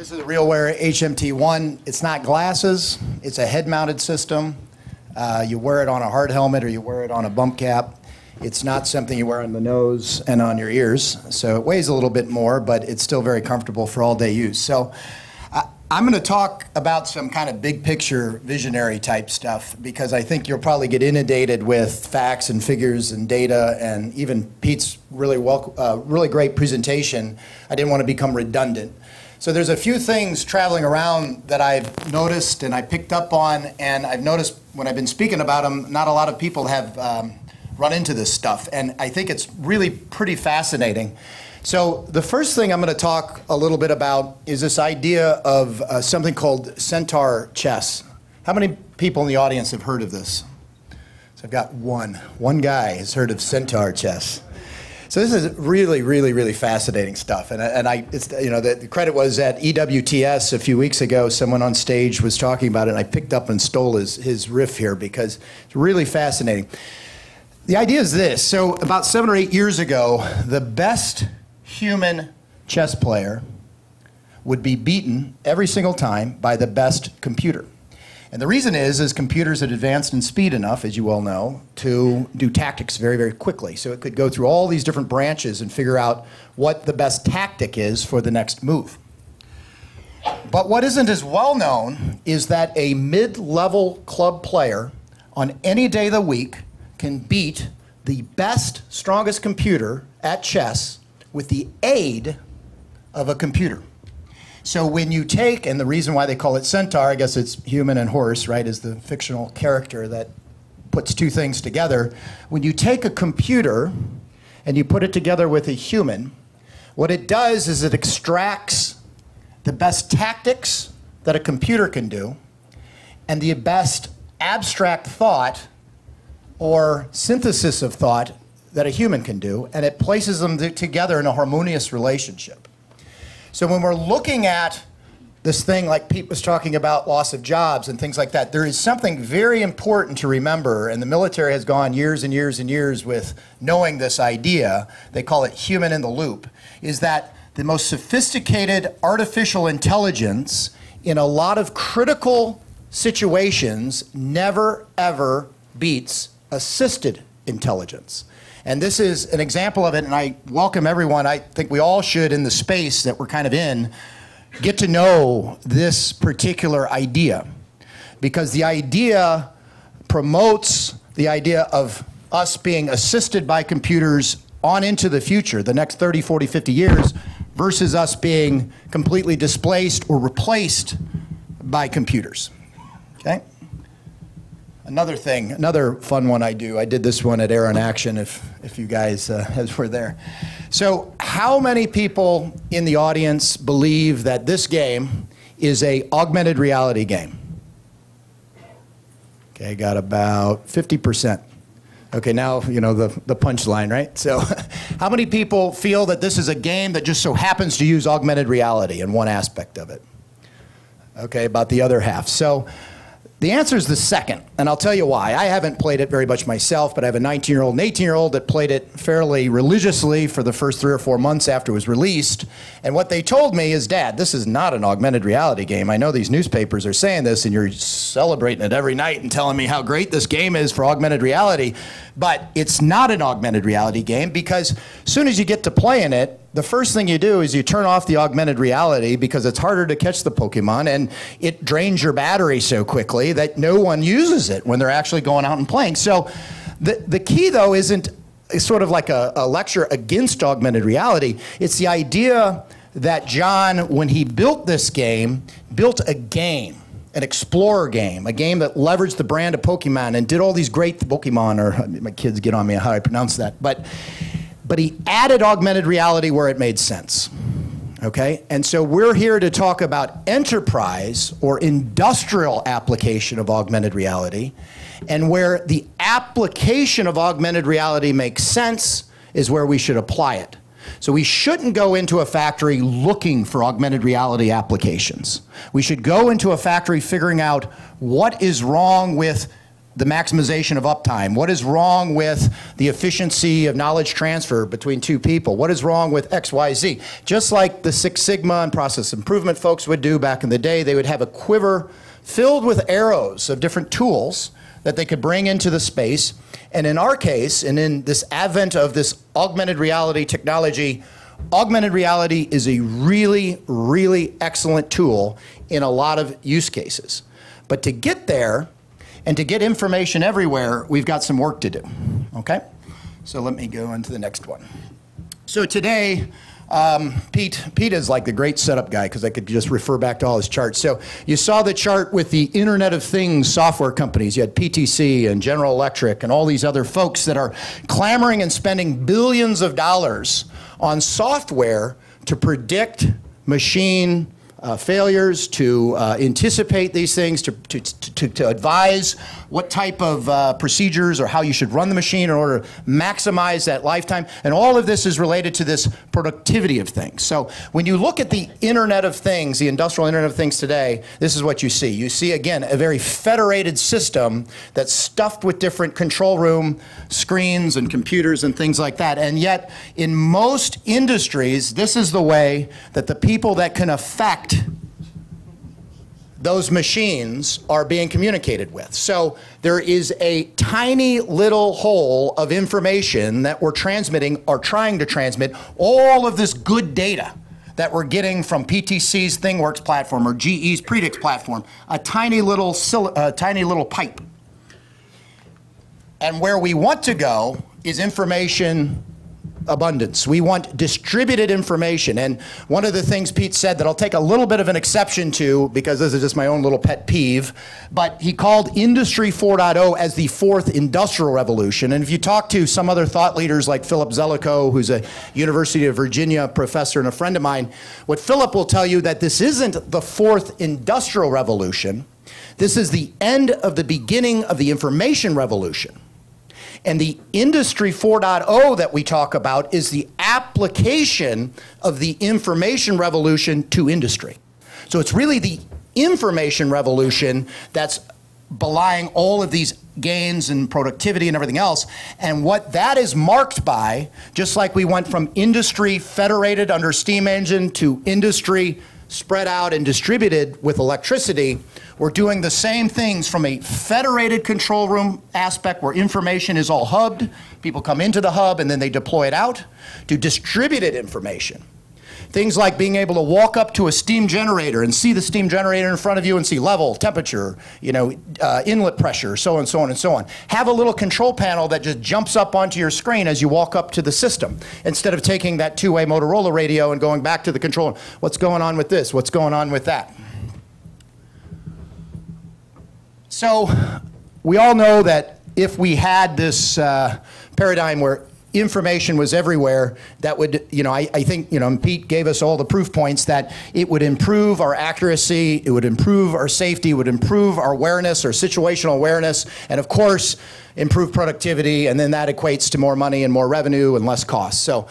This is a RealWear HMT1. It's not glasses. It's a head-mounted system. You wear it on a hard helmet or you wear it on a bump cap. It's not something you wear on the nose and on your ears. So it weighs a little bit more, but it's still very comfortable for all-day use. So I'm going to talk about some kind of big picture visionary type stuff because I think you'll probably get inundated with facts and figures and data, and even Pete's really great presentation. I didn't want to become redundant. So there's a few things traveling around that I've noticed and I picked up on, and I've noticed when I've been speaking about them, not a lot of people have run into this stuff, and I think it's really pretty fascinating. So the first thing I'm going to talk a little bit about is this idea of something called centaur chess. How many people in the audience have heard of this? So I've got one guy has heard of centaur chess. So this is really fascinating stuff, and the credit was at EWTS a few weeks ago. Someone on stage was talking about it, and I picked up and stole his riff here because it's really fascinating. The idea is this: so about 7 or 8 years ago, the best human chess player would be beaten every single time by the best computer. And the reason is computers had advanced in speed enough, as you all know, to do tactics very quickly. So it could go through all these different branches and figure out what the best tactic is for the next move. But what isn't as well known is that a mid-level club player on any day of the week can beat the best, strongest computer at chess with the aid of a computer. So when you take, and the reason why they call it centaur, I guess it's human and horse, right, is the fictional character that puts two things together. When you take a computer and you put it together with a human, what it does is it extracts the best tactics that a computer can do and the best abstract thought or synthesis of thought that a human can do, and it places them together in a harmonious relationship. So when we're looking at this thing like Pete was talking about, loss of jobs and things like that, there is something very important to remember, and the military has gone years and years and years with knowing this idea. They call it human in the loop, is that the most sophisticated artificial intelligence in a lot of critical situations never ever beats assisted intelligence. And this is an example of it, and I welcome everyone. I think we all should, in the space that we're kind of in, get to know this particular idea. Because the idea promotes the idea of us being assisted by computers on into the future, the next 30, 40, 50 years, versus us being completely displaced or replaced by computers. Okay? Another thing, another fun one I did this one at Terran Action if you guys were there. So how many people in the audience believe that this game is a augmented reality game? Okay, got about 50%. Okay, now you know the punchline, right? So how many people feel that this is a game that just so happens to use augmented reality in one aspect of it? Okay, about the other half. So the answer is the second, and I'll tell you why. I haven't played it very much myself, but I have a 19-year-old and 18-year-old that played it fairly religiously for the first 3 or 4 months after it was released. And what they told me is, Dad, this is not an augmented reality game. I know these newspapers are saying this, and you're celebrating it every night and telling me how great this game is for augmented reality. But it's not an augmented reality game because as soon as you get to playing it, the first thing you do is you turn off the augmented reality because it's harder to catch the Pokemon, and it drains your battery so quickly that no one uses it when they're actually going out and playing. So the key, though, isn't sort of like a lecture against augmented reality. It's the idea that John, when he built this game, built a game, an explorer game, a game that leveraged the brand of Pokemon and did all these great Pokemon, or my kids get on me how I pronounce that, but he added augmented reality where it made sense, okay? And so we're here to talk about enterprise or industrial application of augmented reality, and where the application of augmented reality makes sense is where we should apply it. So we shouldn't go into a factory looking for augmented reality applications. We should go into a factory figuring out what is wrong with the maximization of uptime? What is wrong with the efficiency of knowledge transfer between two people? What is wrong with X, Y, Z? Just like the Six Sigma and process improvement folks would do back in the day, they would have a quiver filled with arrows of different tools that they could bring into the space. And in our case, and in this advent of this augmented reality technology, augmented reality is a really, really excellent tool in a lot of use cases. But to get there, and to get information everywhere, we've got some work to do, okay? So let me go into the next one. So today, Pete is like the great setup guy because I could just refer back to all his charts. So you saw the chart with the Internet of Things software companies. You had PTC and General Electric and all these other folks that are clamoring and spending billions of dollars on software to predict machine failures, to anticipate these things, to advise what type of procedures or how you should run the machine in order to maximize that lifetime. And all of this is related to this productivity of things. So when you look at the Internet of Things, the industrial Internet of Things today, this is what you see. You see, again, a very federated system that's stuffed with different control room screens and computers and things like that. And yet, in most industries, this is the way that the people that can affect those machines are being communicated with. So there is a tiny little hole of information that we're transmitting or trying to transmit all of this good data that we're getting from PTC's ThingWorx platform or GE's Predix platform, a tiny little pipe. And where we want to go is information abundance. We want distributed information. And one of the things Pete said that I'll take a little bit of an exception to, because this is just my own little pet peeve, but he called Industry 4.0 as the fourth industrial revolution. And if you talk to some other thought leaders like Philip Zelikow, who's a University of Virginia professor and a friend of mine, what Philip will tell you that this isn't the fourth industrial revolution. This is the end of the beginning of the information revolution. And the Industry 4.0 that we talk about is the application of the information revolution to industry. So it's really the information revolution that's belying all of these gains in productivity and everything else. And what that is marked by, just like we went from industry federated under steam engine to industry spread out and distributed with electricity, we're doing the same things from a federated control room aspect where information is all hubbed, people come into the hub and then they deploy it out, to distributed information. Things like being able to walk up to a steam generator and see the steam generator in front of you and see level, temperature, inlet pressure, so on and so on and so on. Have a little control panel that just jumps up onto your screen as you walk up to the system, instead of taking that two-way Motorola radio and going back to the control. What's going on with this? What's going on with that? So we all know that if we had this paradigm where information was everywhere, that would, I think, Pete gave us all the proof points that it would improve our accuracy, it would improve our safety, it would improve our awareness, our situational awareness, and of course, improve productivity, and then that equates to more money and more revenue and less cost. So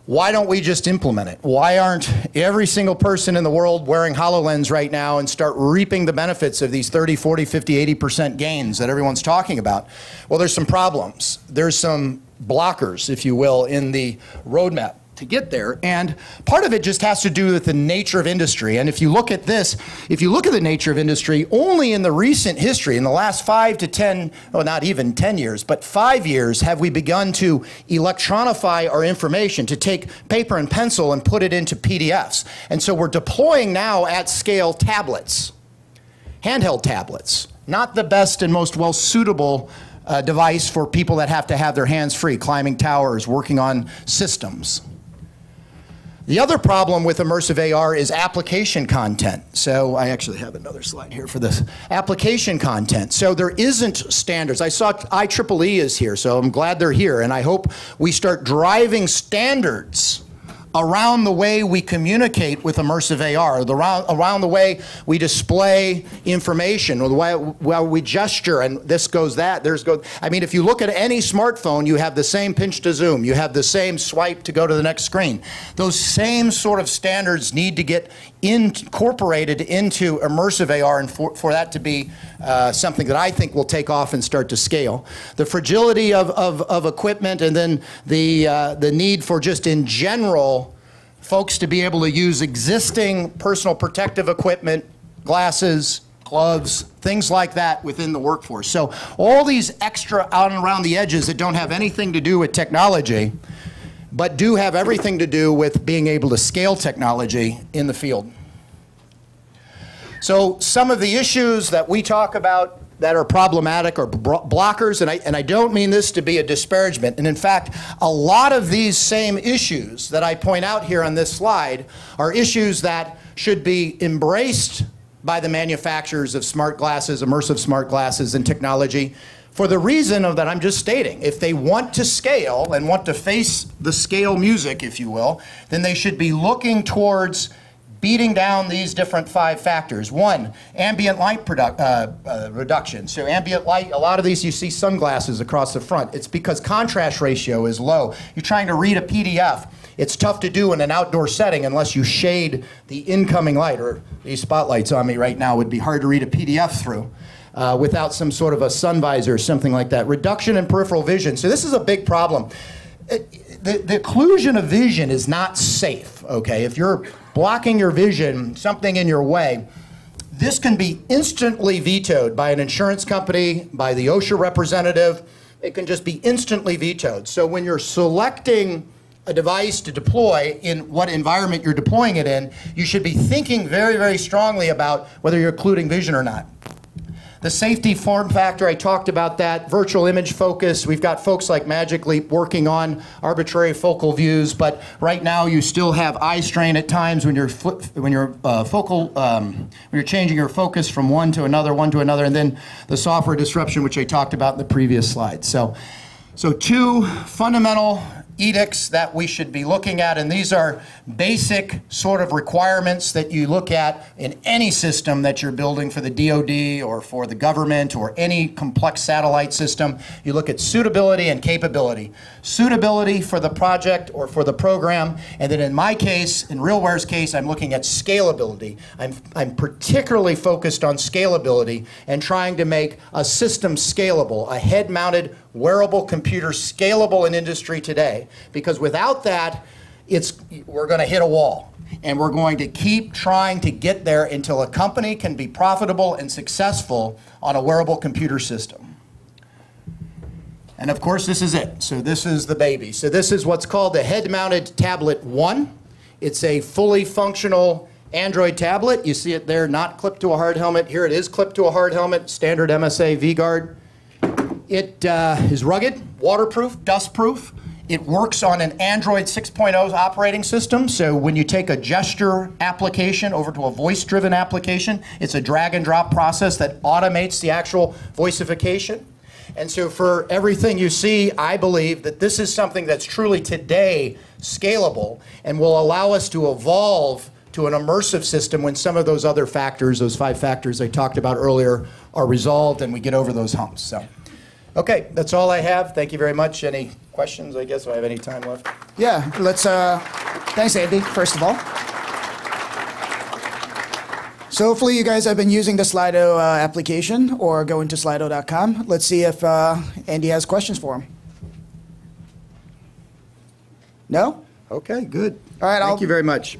why don't we just implement it? Why aren't every single person in the world wearing HoloLens right now and start reaping the benefits of these 30, 40, 50, 80% gains that everyone's talking about? Well, there's some problems. There's some blockers, if you will, in the roadmap to get there. And part of it just has to do with the nature of industry. And if you look at this, if you look at the nature of industry, only in the recent history, in the last 5 to 10, well, not even 10 years, but 5 years, have we begun to electronify our information, to take paper and pencil and put it into PDFs. And so we're deploying now at scale tablets, handheld tablets, not the best and most well-suitable device for people that have to have their hands free, climbing towers, working on systems. The other problem with immersive AR is application content. So I actually have another slide here for this. Application content. So there isn't standards. I saw IEEE is here, so I'm glad they're here, and I hope we start driving standards around the way we communicate with immersive AR, around the way we display information, or the way we gesture, and this goes that, there's go. I mean, if you look at any smartphone, you have the same pinch to zoom, you have the same swipe to go to the next screen. Those same sort of standards need to get incorporated into immersive AR, and for that to be something that I think will take off and start to scale. The fragility of equipment, and then the need for just in general folks to be able to use existing personal protective equipment, glasses, gloves, things like that within the workforce. So all these extra out and around the edges that don't have anything to do with technology, but do have everything to do with being able to scale technology in the field. So some of the issues that we talk about that are problematic or blockers, and I don't mean this to be a disparagement, and in fact, a lot of these same issues that I point out here on this slide are issues that should be embraced by the manufacturers of smart glasses, immersive smart glasses and technology, for the reason of that I'm just stating. If they want to scale and want to face the scale music, if you will, then they should be looking towards beating down these different 5 factors. 1, ambient light reduction. So ambient light, a lot of these you see sunglasses across the front. It's because contrast ratio is low. You're trying to read a PDF. It's tough to do in an outdoor setting unless you shade the incoming light, or these spotlights on me right now would be hard to read a PDF through without some sort of a sun visor or something like that. Reduction in peripheral vision. So this is a big problem. The occlusion of vision is not safe, okay? If you're blocking your vision, something in your way, this can be instantly vetoed by an insurance company, by the OSHA representative. It can just be instantly vetoed. So when you're selecting a device to deploy in what environment you're deploying it in, you should be thinking very, very strongly about whether you're occluding vision or not. The safety form factor, I talked about that. Virtual image focus, we've got folks like Magic Leap working on arbitrary focal views, but right now you still have eye strain at times when you're changing your focus from one to another, and then the software disruption, which I talked about in the previous slide. So 2 fundamental edicts that we should be looking at, and these are basic sort of requirements that you look at in any system that you're building for the DoD or for the government or any complex satellite system. You look at suitability and capability. Suitability for the project or for the program, and then in my case, in RealWear's case, I'm looking at scalability. I'm particularly focused on scalability and trying to make a system scalable, a head-mounted wearable computer scalable in industry today, because without that, we're going to hit a wall, and we're going to keep trying to get there until a company can be profitable and successful on a wearable computer system. And of course, this is it. So this is the baby. So this is what's called the head-mounted tablet 1. It's a fully functional Android tablet. You see it there, not clipped to a hard helmet. Here it is clipped to a hard helmet, standard MSA V-Guard. It is rugged, waterproof, dustproof. It works on an Android 6.0 operating system, so when you take a gesture application over to a voice-driven application, it's a drag and drop process that automates the actual voicification. And so for everything you see, I believe that this is something that's truly today scalable and will allow us to evolve to an immersive system when some of those other factors, those 5 factors I talked about earlier, are resolved and we get over those humps. So, okay, that's all I have. Thank you very much. Any questions, I guess, if I have any time left? Yeah, let's, thanks, Andy, first of all. So hopefully you guys have been using the Slido application or going to slido.com. Let's see if Andy has questions for him. No? Okay, good. All right, Thank you very much.